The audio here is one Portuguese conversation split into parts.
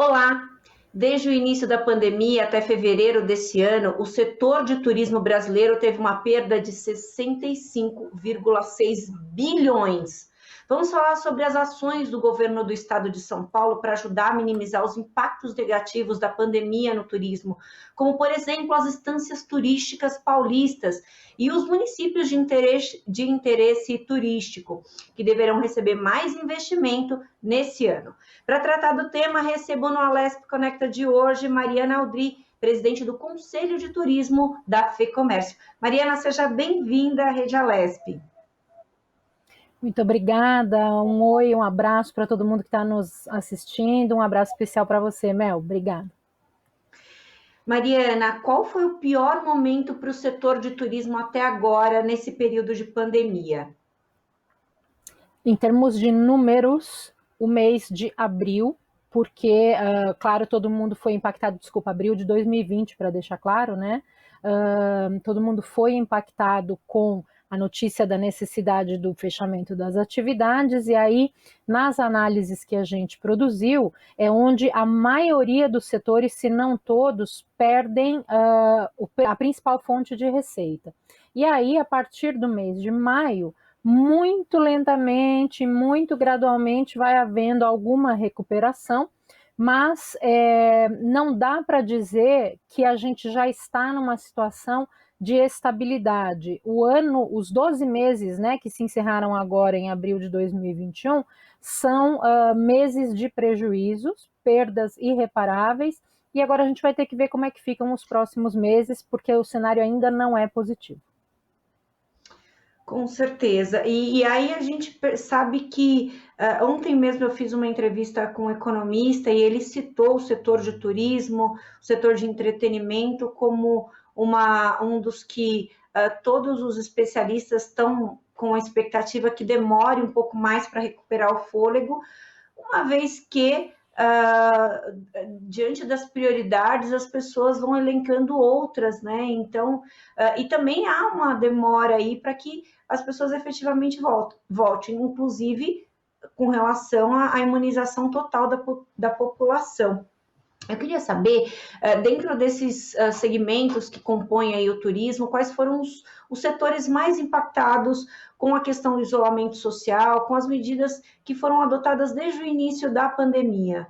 Olá! Desde o início da pandemia até fevereiro desse ano, o setor de turismo brasileiro teve uma perda de 65,6 bilhões. Vamos falar sobre as ações do governo do estado de São Paulo para ajudar a minimizar os impactos negativos da pandemia no turismo, como, por exemplo, as estâncias turísticas paulistas e os municípios de interesse turístico, que deverão receber mais investimento nesse ano. Para tratar do tema, recebo no Alesp Conecta de hoje Mariana Aldri, presidente do Conselho de Turismo da FEComércio. Mariana, seja bem-vinda à Rede Alesp. Muito obrigada, um oi, um abraço para todo mundo que está nos assistindo, um abraço especial para você, Mel, obrigada. Mariana, qual foi o pior momento para o setor de turismo até agora, nesse período de pandemia? Em termos de números, o mês de abril, porque, claro, todo mundo foi impactado, abril de 2020, para deixar claro, né? Todo mundo foi impactado com a notícia da necessidade do fechamento das atividades, e aí, nas análises que a gente produziu, é onde a maioria dos setores, se não todos, perdem a principal fonte de receita. E aí, a partir do mês de maio, muito lentamente, muito gradualmente vai havendo alguma recuperação, mas não dá para dizer que a gente já está numa situação de estabilidade. Os 12 meses, né, que se encerraram agora em abril de 2021, são meses de prejuízos, perdas irreparáveis, e agora a gente vai ter que ver como é que ficam os próximos meses, porque o cenário ainda não é positivo. Com certeza. E aí a gente sabe que ontem mesmo eu fiz uma entrevista com um economista e ele citou o setor de turismo, o setor de entretenimento como um dos que todos os especialistas estão com a expectativa que demore um pouco mais para recuperar o fôlego, uma vez que diante das prioridades, as pessoas vão elencando outras, né? Então, e também há uma demora aí para que as pessoas efetivamente voltem, inclusive com relação à imunização total da população. Eu queria saber, dentro desses segmentos que compõem aí o turismo, quais foram os setores mais impactados com a questão do isolamento social, com as medidas que foram adotadas desde o início da pandemia?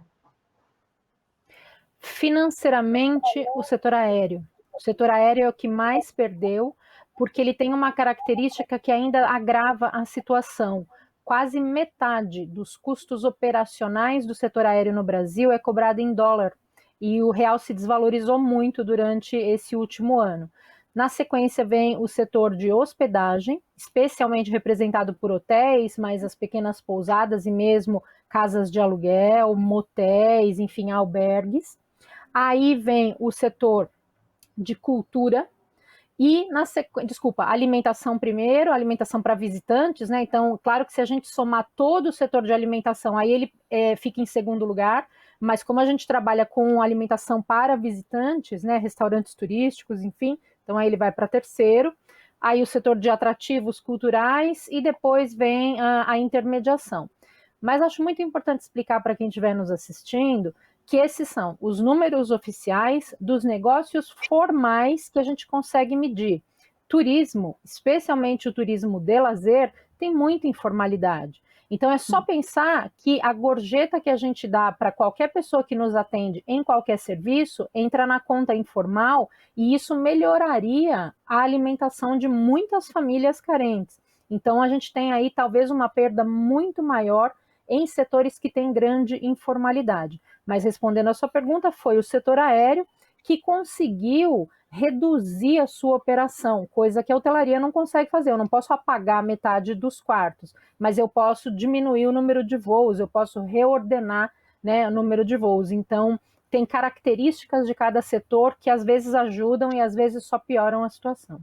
Financeiramente, o setor aéreo. O setor aéreo é o que mais perdeu, porque ele tem uma característica que ainda agrava a situação. Quase metade dos custos operacionais do setor aéreo no Brasil é cobrado em dólar, e o real se desvalorizou muito durante esse último ano. Na sequência vem o setor de hospedagem, especialmente representado por hotéis, mas as pequenas pousadas e mesmo casas de aluguel, motéis, enfim, albergues. Aí vem o setor de cultura e alimentação primeiro, alimentação para visitantes, né? Então, claro que se a gente somar todo o setor de alimentação, aí ele fica em segundo lugar, mas como a gente trabalha com alimentação para visitantes, né? Restaurantes turísticos, enfim, então aí ele vai para terceiro. Aí o setor de atrativos culturais e depois vem a intermediação. Mas acho muito importante explicar para quem estiver nos assistindo que esses são os números oficiais dos negócios formais que a gente consegue medir. Turismo, especialmente o turismo de lazer, tem muita informalidade. Então é só pensar que a gorjeta que a gente dá para qualquer pessoa que nos atende em qualquer serviço entra na conta informal e isso melhoraria a alimentação de muitas famílias carentes. Então a gente tem aí talvez uma perda muito maior em setores que têm grande informalidade. Mas respondendo a sua pergunta, foi o setor aéreo que conseguiu reduzir a sua operação, coisa que a hotelaria não consegue fazer. Eu não posso apagar metade dos quartos, mas eu posso diminuir o número de voos, eu posso reordenar, né, o número de voos. Então, tem características de cada setor que às vezes ajudam e às vezes só pioram a situação.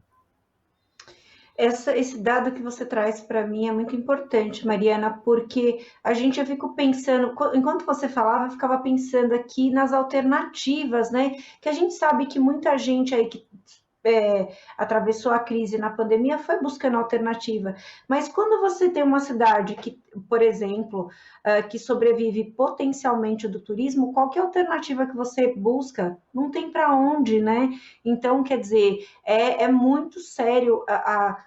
Esse dado que você traz para mim é muito importante, Mariana, porque eu fico pensando, enquanto você falava, eu ficava pensando aqui nas alternativas, né? Que a gente sabe que muita gente aí que atravessou a crise na pandemia foi buscando alternativa. Mas quando você tem uma cidade que, por exemplo, que sobrevive potencialmente do turismo, qual que é a alternativa que você busca? Não tem para onde, né? Então, quer dizer, é muito sério.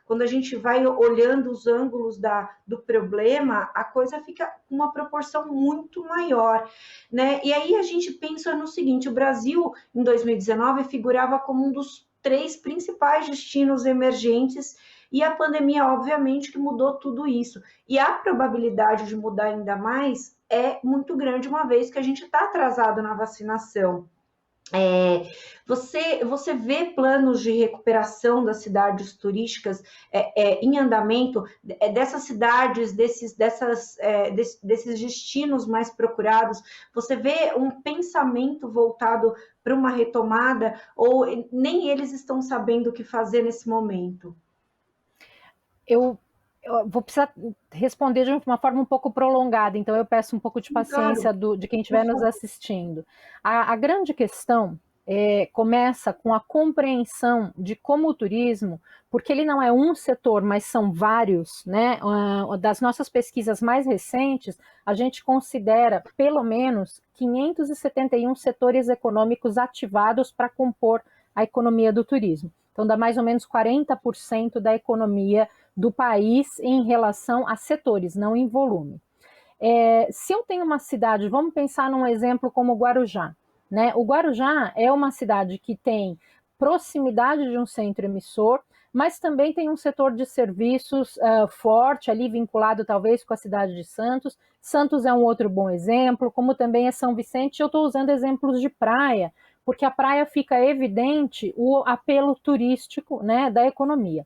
Quando a gente vai olhando os ângulos do problema, a coisa fica com uma proporção muito maior, né? E aí a gente pensa no seguinte: o Brasil, em 2019, figurava como um dos 3 principais destinos emergentes, e a pandemia, obviamente, que mudou tudo isso. E a probabilidade de mudar ainda mais é muito grande, uma vez que a gente está atrasado na vacinação. Você vê planos de recuperação das cidades turísticas em andamento, dessas cidades, desses destinos mais procurados, você vê um pensamento voltado para uma retomada, ou nem eles estão sabendo o que fazer nesse momento? Eu vou precisar responder de uma forma um pouco prolongada, então eu peço um pouco de paciência Claro, de quem estiver nos assistindo. A grande questão começa com a compreensão de como o turismo, porque ele não é um setor, mas são vários, né? Das nossas pesquisas mais recentes, a gente considera pelo menos 571 setores econômicos ativados para compor a economia do turismo. Então, dá mais ou menos 40% da economia do país em relação a setores, não em volume. Se eu tenho uma cidade, vamos pensar num exemplo como Guarujá, né? O Guarujá é uma cidade que tem proximidade de um centro emissor, mas também tem um setor de serviços forte, ali vinculado talvez com a cidade de Santos. Santos é um outro bom exemplo, como também é São Vicente. Eu estou usando exemplos de praia, porque a praia fica evidente o apelo turístico, né, da economia.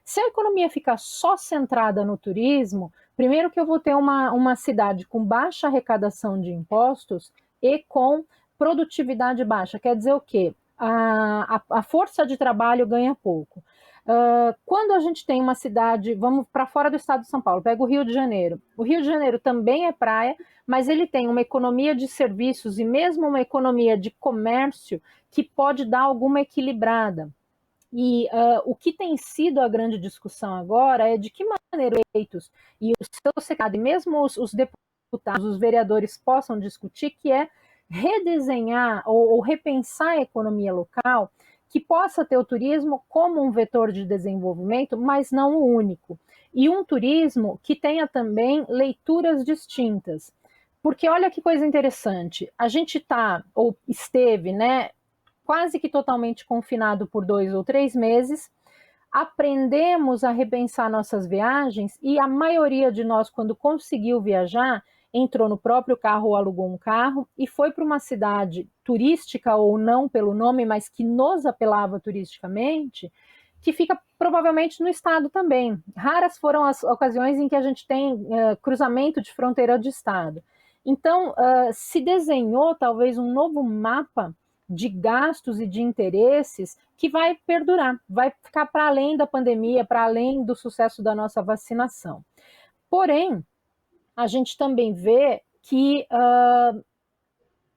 Se a economia ficar só centrada no turismo, primeiro que eu vou ter uma cidade com baixa arrecadação de impostos e com produtividade baixa. Quer dizer o quê? A força de trabalho ganha pouco. Quando a gente tem uma cidade, vamos para fora do estado de São Paulo, pega o Rio de Janeiro. O Rio de Janeiro também é praia, mas ele tem uma economia de serviços e mesmo uma economia de comércio que pode dar alguma equilibrada. E o que tem sido a grande discussão agora é de que maneira os eleitos e o seu secado, e mesmo os deputados, os vereadores possam discutir, que é redesenhar ou repensar a economia local, que possa ter o turismo como um vetor de desenvolvimento, mas não o único. E um turismo que tenha também leituras distintas. Porque olha que coisa interessante, a gente está, ou esteve, né, quase que totalmente confinado por 2 ou 3 meses, aprendemos a repensar nossas viagens e a maioria de nós, quando conseguiu viajar, entrou no próprio carro ou alugou um carro e foi para uma cidade turística ou não pelo nome, mas que nos apelava turisticamente, que fica provavelmente no estado também. Raras foram as ocasiões em que a gente tem cruzamento de fronteira de estado. Então, se desenhou talvez um novo mapa de gastos e de interesses que vai perdurar, vai ficar para além da pandemia, para além do sucesso da nossa vacinação. Porém, a gente também vê que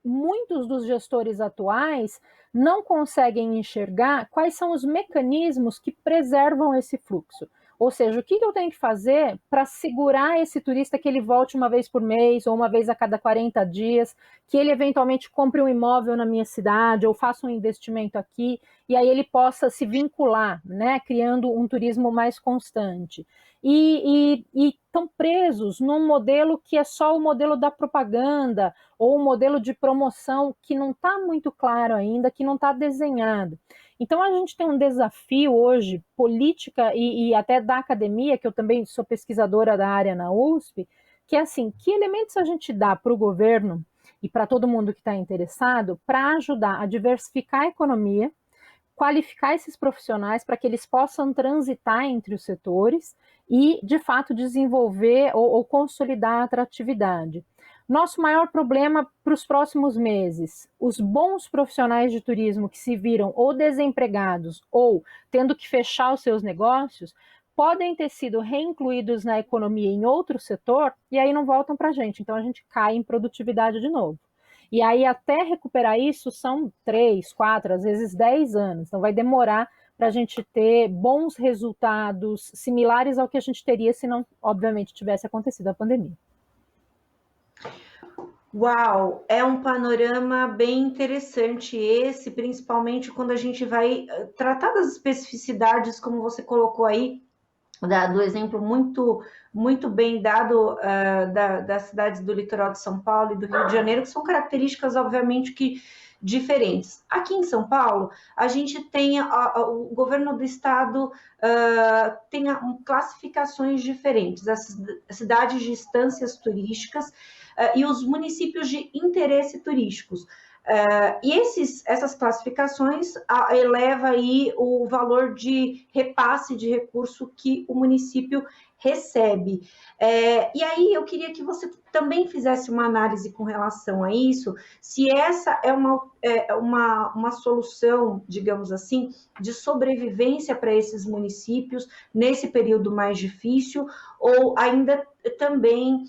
muitos dos gestores atuais não conseguem enxergar quais são os mecanismos que preservam esse fluxo. Ou seja, o que eu tenho que fazer para segurar esse turista que ele volte uma vez por mês ou uma vez a cada 40 dias, que ele eventualmente compre um imóvel na minha cidade ou faça um investimento aqui e aí ele possa se vincular, né, criando um turismo mais constante. E estão presos num modelo que é só o modelo da propaganda ou um modelo de promoção que não está muito claro ainda, que não está desenhado. Então, a gente tem um desafio hoje, política e até da academia, que eu também sou pesquisadora da área na USP, que é assim, que elementos a gente dá para o governo e para todo mundo que está interessado para ajudar a diversificar a economia, qualificar esses profissionais para que eles possam transitar entre os setores e, de fato, desenvolver ou consolidar a atratividade. Nosso maior problema para os próximos meses, os bons profissionais de turismo que se viram ou desempregados ou tendo que fechar os seus negócios, podem ter sido reincluídos na economia em outro setor e aí não voltam para a gente. Então a gente cai em produtividade de novo. E aí até recuperar isso são 3, 4, às vezes 10 anos. Então vai demorar para a gente ter bons resultados similares ao que a gente teria se não, obviamente, tivesse acontecido a pandemia. Uau, é um panorama bem interessante esse, principalmente quando a gente vai tratar das especificidades, como você colocou aí, do exemplo muito bem dado das cidades do litoral de São Paulo e do Rio de Janeiro, que são características, obviamente, que diferentes. Aqui em São Paulo, a gente tem o governo do estado tem classificações diferentes, as cidades de instâncias turísticas e os municípios de interesse turísticos. E essas classificações eleva aí o valor de repasse de recurso que o município recebe. E aí eu queria que você também fizesse uma análise com relação a isso, se essa é uma solução, digamos assim, de sobrevivência para esses municípios nesse período mais difícil, ou ainda também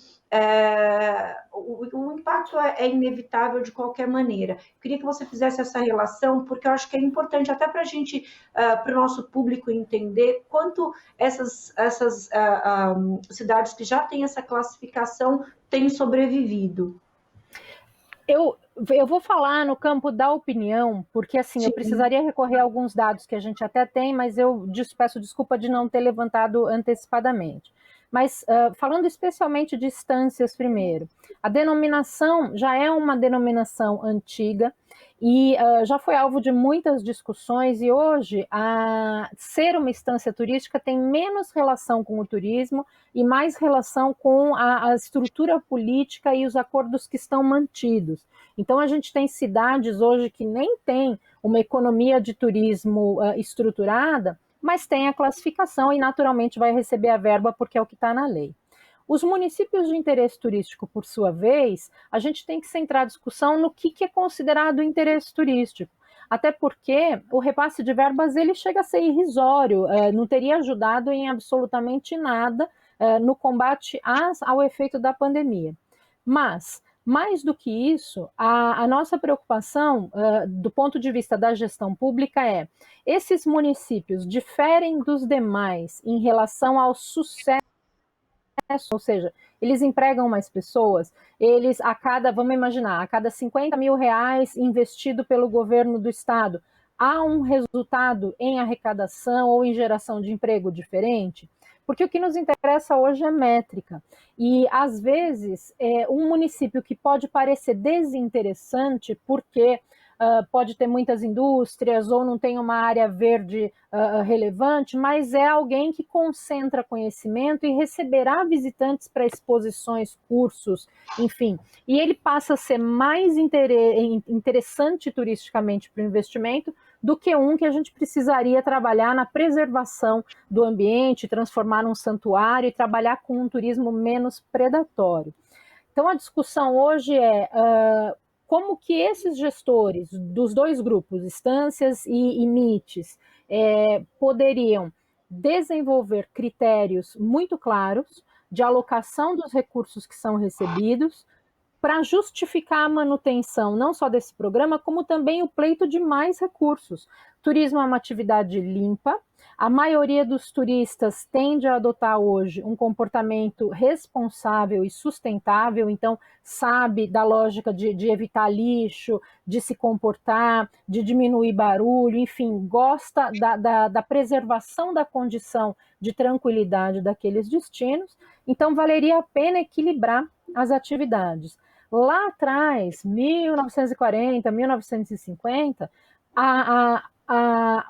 o impacto é inevitável de qualquer maneira. Eu queria que você fizesse essa relação, porque eu acho que é importante até para a gente, para o nosso público entender quanto essas cidades que já têm essa classificação têm sobrevivido. Eu vou falar no campo da opinião, porque assim, eu precisaria recorrer a alguns dados que a gente até tem, mas eu peço desculpa de não ter levantado antecipadamente. Mas falando especialmente de instâncias primeiro, a denominação já é uma denominação antiga e já foi alvo de muitas discussões, e hoje ser uma instância turística tem menos relação com o turismo e mais relação com a estrutura política e os acordos que estão mantidos. Então a gente tem cidades hoje que nem tem uma economia de turismo estruturada, mas tem a classificação e naturalmente vai receber a verba porque é o que está na lei. Os municípios de interesse turístico, por sua vez, a gente tem que centrar a discussão no que é considerado interesse turístico. Até porque o repasse de verbas ele chega a ser irrisório, não teria ajudado em absolutamente nada no combate ao efeito da pandemia. Mas, mais do que isso, a nossa preocupação, do ponto de vista da gestão pública, esses municípios diferem dos demais em relação ao sucesso, ou seja, eles empregam mais pessoas, vamos imaginar, a cada 50 mil reais investido pelo governo do estado, há um resultado em arrecadação ou em geração de emprego diferente? Porque o que nos interessa hoje é métrica. E, às vezes, um município que pode parecer desinteressante, porque pode ter muitas indústrias ou não tem uma área verde relevante, mas é alguém que concentra conhecimento e receberá visitantes para exposições, cursos, enfim. E ele passa a ser mais interessante turisticamente para o investimento do que um que a gente precisaria trabalhar na preservação do ambiente, transformar num santuário e trabalhar com um turismo menos predatório. Então, a discussão hoje como que esses gestores dos dois grupos, instâncias e MITs, poderiam desenvolver critérios muito claros de alocação dos recursos que são recebidos para justificar a manutenção não só desse programa, como também o pleito de mais recursos. Turismo é uma atividade limpa, a maioria dos turistas tende a adotar hoje um comportamento responsável e sustentável, então sabe da lógica de evitar lixo, de se comportar, de diminuir barulho, enfim, gosta da preservação da condição de tranquilidade daqueles destinos, então valeria a pena equilibrar as atividades. Lá atrás, 1940, 1950,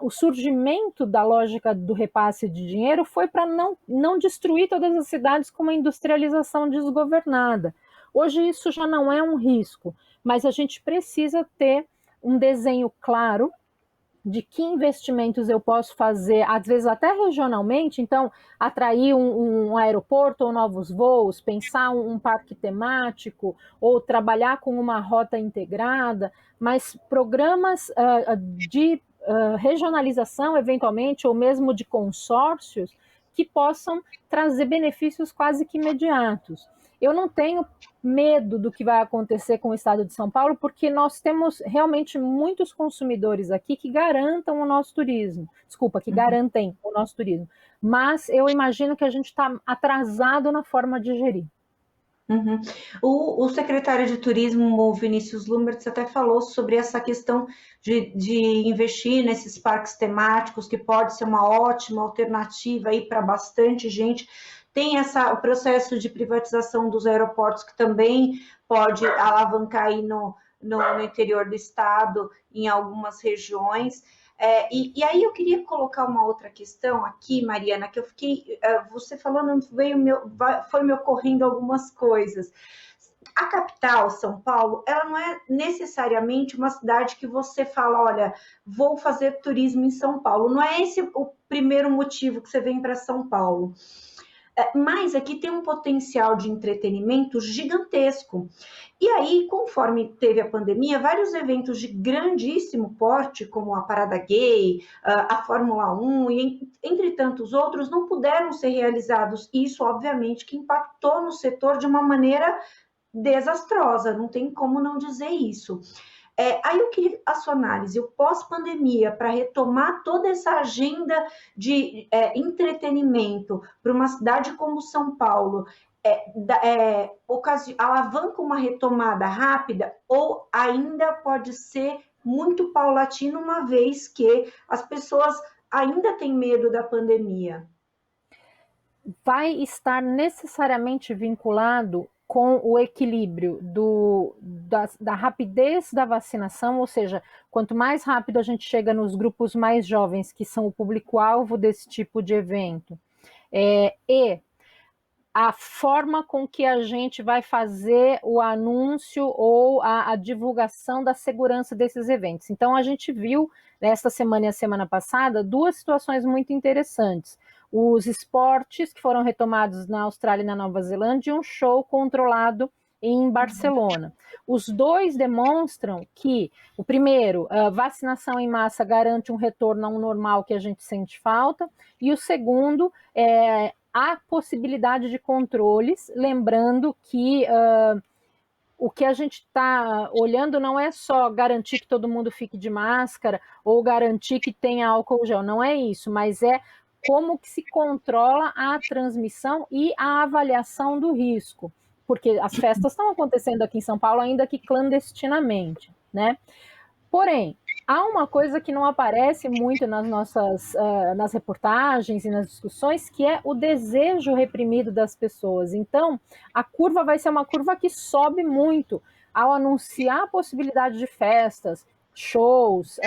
o surgimento da lógica do repasse de dinheiro foi para não destruir todas as cidades com uma industrialização desgovernada. Hoje isso já não é um risco, mas a gente precisa ter um desenho claro de que investimentos eu posso fazer, às vezes até regionalmente, então atrair um aeroporto ou novos voos, pensar um parque temático, ou trabalhar com uma rota integrada, mas programas de regionalização, eventualmente, ou mesmo de consórcios, que possam trazer benefícios quase que imediatos. Eu não tenho medo do que vai acontecer com o estado de São Paulo, porque nós temos realmente muitos consumidores aqui que garantam o nosso turismo. Desculpa, que garantem o nosso turismo. Mas eu imagino que a gente está atrasado na forma de gerir. Uhum. O secretário de Turismo, o Vinícius Lumberts, até falou sobre essa questão de investir nesses parques temáticos, que pode ser uma ótima alternativa aí para bastante gente. Tem o processo de privatização dos aeroportos, que também pode alavancar aí no interior do estado, em algumas regiões. E aí eu queria colocar uma outra questão aqui, Mariana, que eu fiquei, você falando, foi me ocorrendo algumas coisas. A capital, São Paulo, ela não é necessariamente uma cidade que você fala, olha, vou fazer turismo em São Paulo. Não é esse o primeiro motivo que você vem para São Paulo. Mas aqui tem um potencial de entretenimento gigantesco. E aí, conforme teve a pandemia, vários eventos de grandíssimo porte, como a Parada Gay, a Fórmula 1 e entre tantos outros, não puderam ser realizados. E isso, obviamente, que impactou no setor de uma maneira desastrosa, não tem como não dizer isso. Aí eu queria a sua análise, o pós-pandemia, para retomar toda essa agenda de entretenimento para uma cidade como São Paulo, alavanca uma retomada rápida ou ainda pode ser muito paulatino, uma vez que as pessoas ainda têm medo da pandemia? Vai estar necessariamente vinculado com o equilíbrio da rapidez da vacinação, ou seja, quanto mais rápido a gente chega nos grupos mais jovens, que são o público-alvo desse tipo de evento, e a forma com que a gente vai fazer o anúncio ou a divulgação da segurança desses eventos. Então, a gente viu, nesta semana e a semana passada, duas situações muito interessantes. Os esportes que foram retomados na Austrália e na Nova Zelândia e um show controlado em Barcelona. Os dois demonstram que, o primeiro, a vacinação em massa garante um retorno ao normal que a gente sente falta, e o segundo, há possibilidade de controles, lembrando que o que a gente está olhando não é só garantir que todo mundo fique de máscara ou garantir que tenha álcool gel, não é isso, mas é como que se controla a transmissão e a avaliação do risco, porque as festas estão acontecendo aqui em São Paulo, ainda que clandestinamente, né? Porém, há uma coisa que não aparece muito nas reportagens e nas discussões, que é o desejo reprimido das pessoas. Então, a curva vai ser uma curva que sobe muito ao anunciar a possibilidade de festas, shows,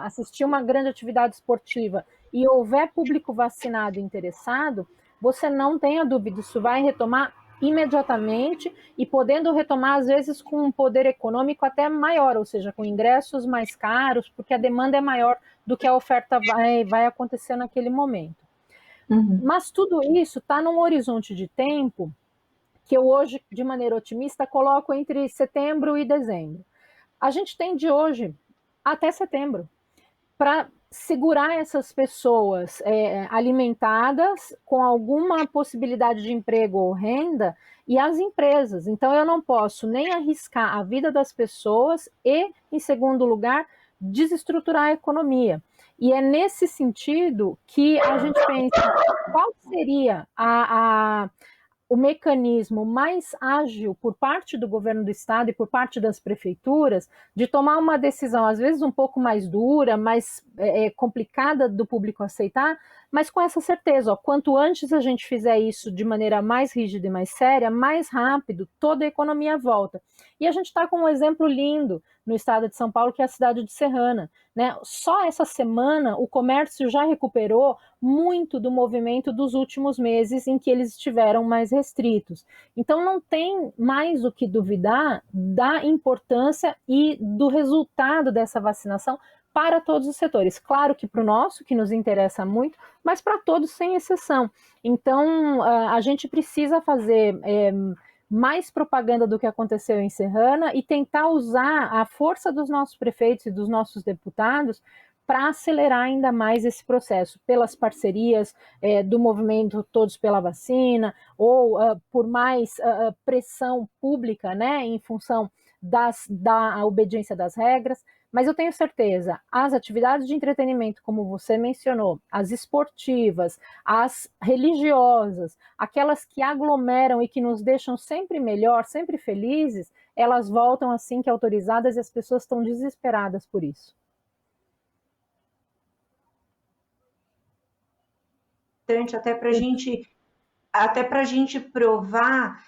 assistir uma grande atividade esportiva e houver público vacinado e interessado, você não tenha dúvida, isso vai retomar imediatamente e podendo retomar, às vezes, com um poder econômico até maior, ou seja, com ingressos mais caros, porque a demanda é maior do que a oferta vai acontecer naquele momento. Uhum. Mas tudo isso está num horizonte de tempo que eu hoje, de maneira otimista, coloco entre setembro e dezembro. A gente tem de hoje até setembro para segurar essas pessoas alimentadas com alguma possibilidade de emprego ou renda e as empresas. Então, eu não posso nem arriscar a vida das pessoas e, em segundo lugar, desestruturar a economia. E é nesse sentido que a gente pensa qual seria o mecanismo mais ágil por parte do governo do estado e por parte das prefeituras de tomar uma decisão, às vezes um pouco mais dura, mais complicada do público aceitar, mas com essa certeza, quanto antes a gente fizer isso de maneira mais rígida e mais séria, mais rápido toda a economia volta. E a gente está com um exemplo lindo no estado de São Paulo, que é a cidade de Serrana, né? Só essa semana o comércio já recuperou muito do movimento dos últimos meses em que eles estiveram mais restritos. Então não tem mais o que duvidar da importância e do resultado dessa vacinação para todos os setores. Claro que para o nosso, que nos interessa muito, mas para todos sem exceção. Então a gente precisa fazer mais propaganda do que aconteceu em Serrana e tentar usar a força dos nossos prefeitos e dos nossos deputados para acelerar ainda mais esse processo, pelas parcerias do movimento Todos pela Vacina, ou por mais pressão pública, né, em função da obediência das regras. Mas eu tenho certeza, as atividades de entretenimento, como você mencionou, as esportivas, as religiosas, aquelas que aglomeram e que nos deixam sempre melhor, sempre felizes, elas voltam assim que autorizadas e as pessoas estão desesperadas por isso. Até para a gente provar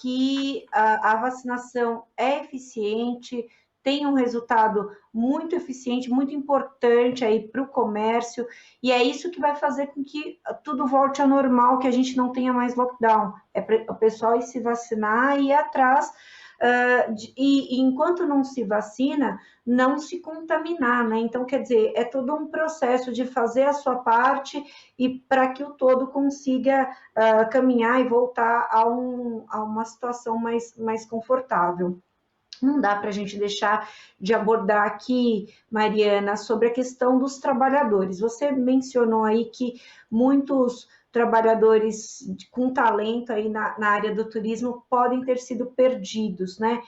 que a vacinação é eficiente, tem um resultado muito eficiente, muito importante aí para o comércio, e é isso que vai fazer com que tudo volte ao normal, que a gente não tenha mais lockdown. É para o pessoal ir se vacinar e ir atrás, e enquanto não se vacina, não se contaminar, né? Então, quer dizer, é todo um processo de fazer a sua parte e para que o todo consiga caminhar e voltar a uma situação mais confortável. Não dá para a gente deixar de abordar aqui, Mariana, sobre a questão dos trabalhadores. Você mencionou aí que muitos trabalhadores com talento aí na área do turismo podem ter sido perdidos, né?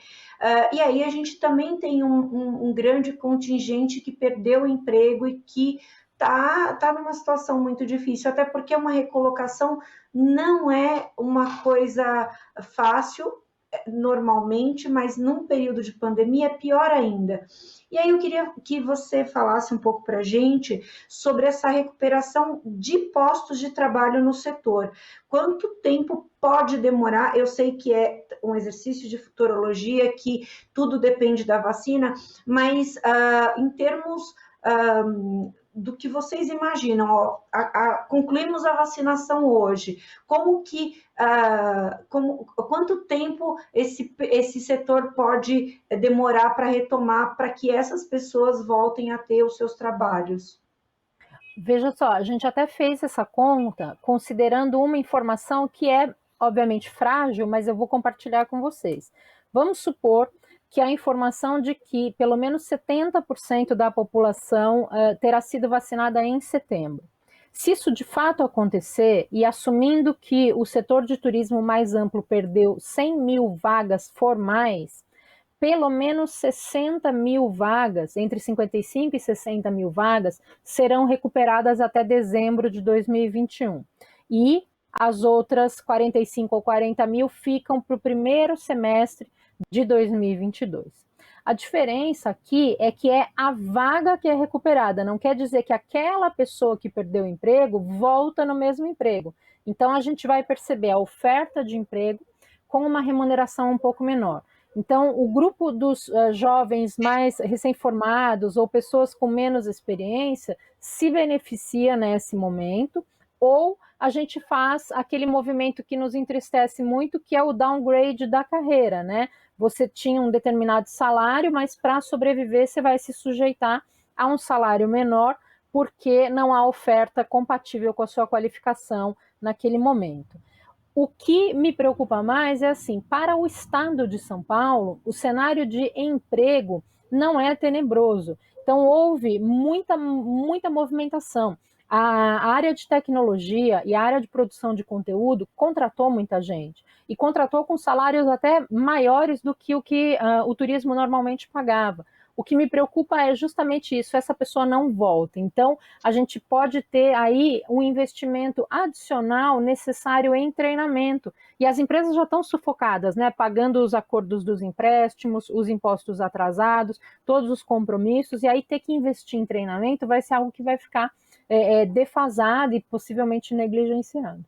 E aí a gente também tem um grande contingente que perdeu o emprego e que tá numa situação muito difícil, até porque uma recolocação não é uma coisa fácil, normalmente, mas num período de pandemia é pior ainda. E aí eu queria que você falasse um pouco para a gente sobre essa recuperação de postos de trabalho no setor. Quanto tempo pode demorar? Eu sei que é um exercício de futurologia, que tudo depende da vacina, mas em termos do que vocês imaginam, ó, concluímos a vacinação hoje, quanto tempo esse setor pode demorar para retomar, para que essas pessoas voltem a ter os seus trabalhos? Veja só, a gente até fez essa conta considerando uma informação que é, obviamente, frágil, mas eu vou compartilhar com vocês. Vamos supor que a informação de que pelo menos 70% da população terá sido vacinada em setembro. Se isso de fato acontecer, e assumindo que o setor de turismo mais amplo perdeu 100 mil vagas formais, pelo menos 60 mil vagas, entre 55 e 60 mil vagas, serão recuperadas até dezembro de 2021. E as outras 45 ou 40 mil ficam para o primeiro semestre de 2022. A diferença aqui é que é a vaga que é recuperada, não quer dizer que aquela pessoa que perdeu o emprego volta no mesmo emprego. Então, a gente vai perceber a oferta de emprego com uma remuneração um pouco menor. Então, o grupo dos jovens mais recém-formados ou pessoas com menos experiência se beneficia nesse momento, ou a gente faz aquele movimento que nos entristece muito, que é o downgrade da carreira, né? Você tinha um determinado salário, mas para sobreviver você vai se sujeitar a um salário menor, porque não há oferta compatível com a sua qualificação naquele momento. O que me preocupa mais é assim, para o estado de São Paulo, o cenário de emprego não é tenebroso. Então, houve muita movimentação. A área de tecnologia e a área de produção de conteúdo contratou muita gente. E contratou com salários até maiores do que o turismo normalmente pagava. O que me preocupa é justamente isso, essa pessoa não volta. Então, a gente pode ter aí um investimento adicional necessário em treinamento. E as empresas já estão sufocadas, né? Pagando os acordos dos empréstimos, os impostos atrasados, todos os compromissos, e aí ter que investir em treinamento vai ser algo que vai ficar defasado e possivelmente negligenciado.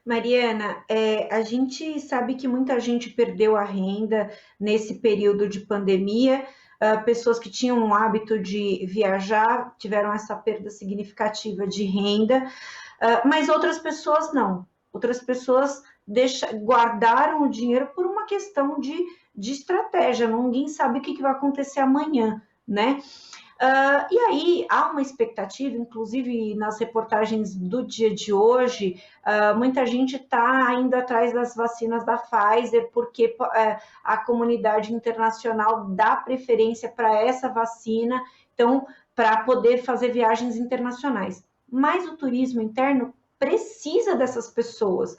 Mariana, a gente sabe que muita gente perdeu a renda nesse período de pandemia, pessoas que tinham o hábito de viajar tiveram essa perda significativa de renda, mas outras pessoas não. Outras pessoas guardaram o dinheiro por uma questão de estratégia, ninguém sabe o que vai acontecer amanhã, né? E aí há uma expectativa, inclusive nas reportagens do dia de hoje, muita gente está indo atrás das vacinas da Pfizer, porque a comunidade internacional dá preferência para essa vacina, Então, para poder fazer viagens internacionais. Mas o turismo interno precisa dessas pessoas.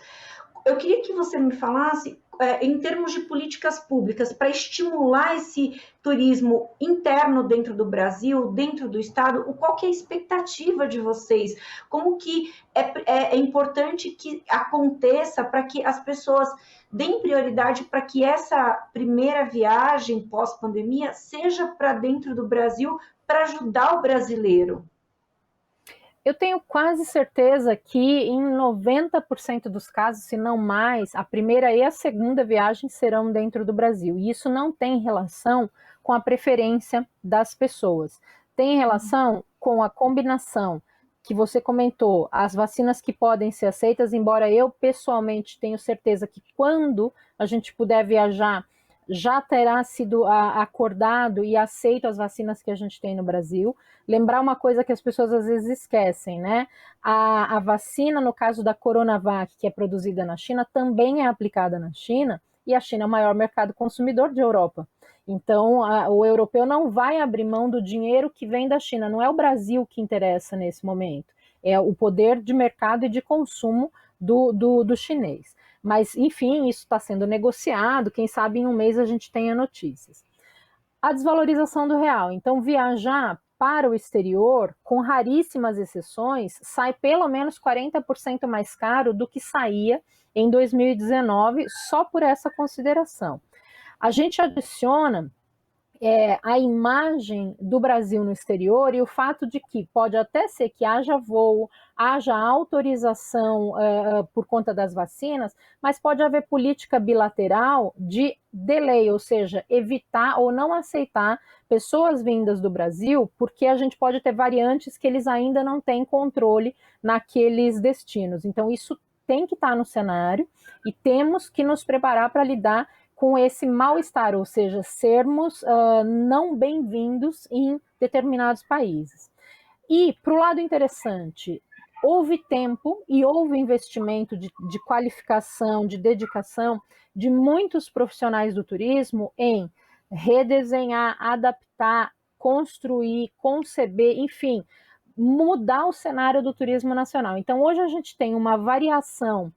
Eu queria que você me falasse, em termos de políticas públicas, para estimular esse turismo interno dentro do Brasil, dentro do Estado, qual que é a expectativa de vocês? Como que é importante que aconteça para que as pessoas deem prioridade para que essa primeira viagem pós-pandemia seja para dentro do Brasil, para ajudar o brasileiro? Eu tenho quase certeza que em 90% dos casos, se não mais, a primeira e a segunda viagem serão dentro do Brasil. E isso não tem relação com a preferência das pessoas. Tem relação com a combinação que você comentou, as vacinas que podem ser aceitas, embora eu pessoalmente tenho certeza que quando a gente puder viajar, já terá sido acordado e aceito as vacinas que a gente tem no Brasil. Lembrar uma coisa que as pessoas às vezes esquecem, né? A vacina, no caso da Coronavac, que é produzida na China, também é aplicada na China, e a China é o maior mercado consumidor de Europa. Então, o europeu não vai abrir mão do dinheiro que vem da China. Não é o Brasil que interessa nesse momento, é o poder de mercado e de consumo do chinês. Mas, enfim, isso está sendo negociado. Quem sabe em um mês a gente tenha notícias. A desvalorização do real. Então, viajar para o exterior, com raríssimas exceções, sai pelo menos 40% mais caro do que saía em 2019, só por essa consideração. A gente adiciona a imagem do Brasil no exterior e o fato de que pode até ser que haja voo, haja autorização por conta das vacinas, mas pode haver política bilateral de delay, ou seja, evitar ou não aceitar pessoas vindas do Brasil, porque a gente pode ter variantes que eles ainda não têm controle naqueles destinos. Então, isso tem que estar no cenário e temos que nos preparar para lidar com esse mal-estar, ou seja, sermos não bem-vindos em determinados países. E, para o lado interessante, houve tempo e houve investimento de qualificação, de dedicação de muitos profissionais do turismo em redesenhar, adaptar, construir, conceber, enfim, mudar o cenário do turismo nacional. Então, hoje a gente tem uma variação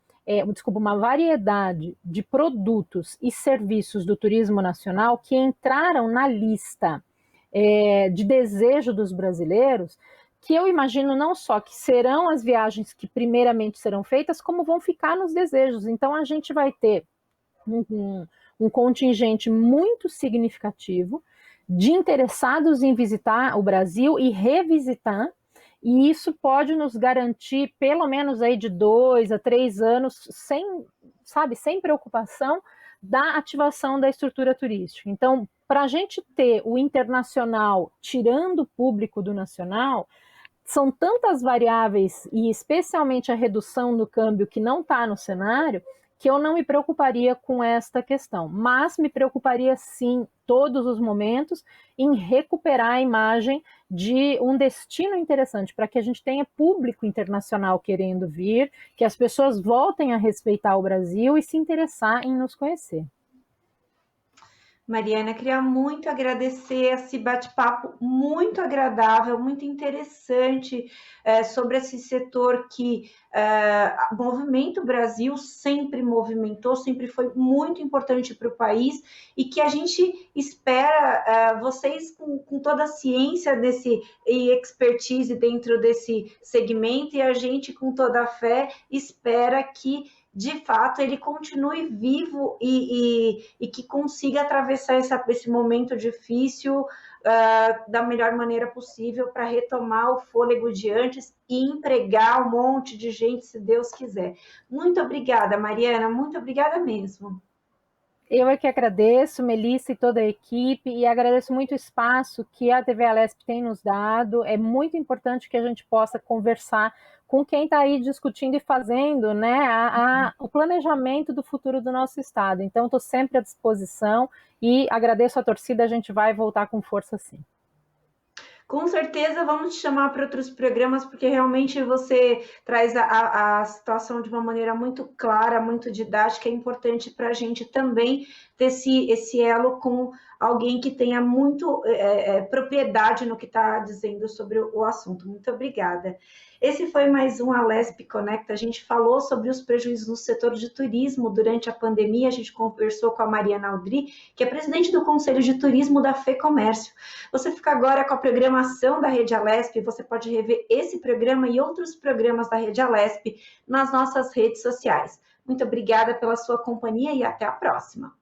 uma variedade de produtos e serviços do turismo nacional que entraram na lista de desejo dos brasileiros, que eu imagino não só que serão as viagens que primeiramente serão feitas, como vão ficar nos desejos. Então, a gente vai ter um contingente muito significativo de interessados em visitar o Brasil e revisitar. E isso pode nos garantir pelo menos aí de 2 a 3 anos sem preocupação da ativação da estrutura turística. Então, para a gente ter o internacional tirando o público do nacional, são tantas variáveis, e especialmente a redução do câmbio que não está no cenário, que eu não me preocuparia com esta questão, mas me preocuparia sim, todos os momentos, em recuperar a imagem de um destino interessante, para que a gente tenha público internacional querendo vir, que as pessoas voltem a respeitar o Brasil e se interessar em nos conhecer. Mariana, queria muito agradecer esse bate-papo muito agradável, muito interessante sobre esse setor que o Movimento Brasil sempre movimentou, sempre foi muito importante para o país e que a gente espera vocês com toda a ciência e expertise dentro desse segmento e a gente com toda a fé espera que de fato, ele continue vivo e que consiga atravessar esse momento difícil da melhor maneira possível para retomar o fôlego de antes e empregar um monte de gente, se Deus quiser. Muito obrigada, Mariana, muito obrigada mesmo. Eu é que agradeço, Melissa e toda a equipe, e agradeço muito o espaço que a TV Alesp tem nos dado. É muito importante que a gente possa conversar com quem está aí discutindo e fazendo o planejamento do futuro do nosso estado. Então, estou sempre à disposição e agradeço a torcida, a gente vai voltar com força sim. Com certeza vamos te chamar para outros programas, porque realmente você traz a situação de uma maneira muito clara, muito didática, é importante para a gente também ter esse elo com alguém que tenha muito propriedade no que está dizendo sobre o assunto. Muito obrigada. Esse foi mais um Alesp Conecta. A gente falou sobre os prejuízos no setor de turismo durante a pandemia. A gente conversou com a Mariana Aldri, que é presidente do Conselho de Turismo da FEComércio. Você fica agora com a programação da Rede Alesp. Você pode rever esse programa e outros programas da Rede Alesp nas nossas redes sociais. Muito obrigada pela sua companhia e até a próxima.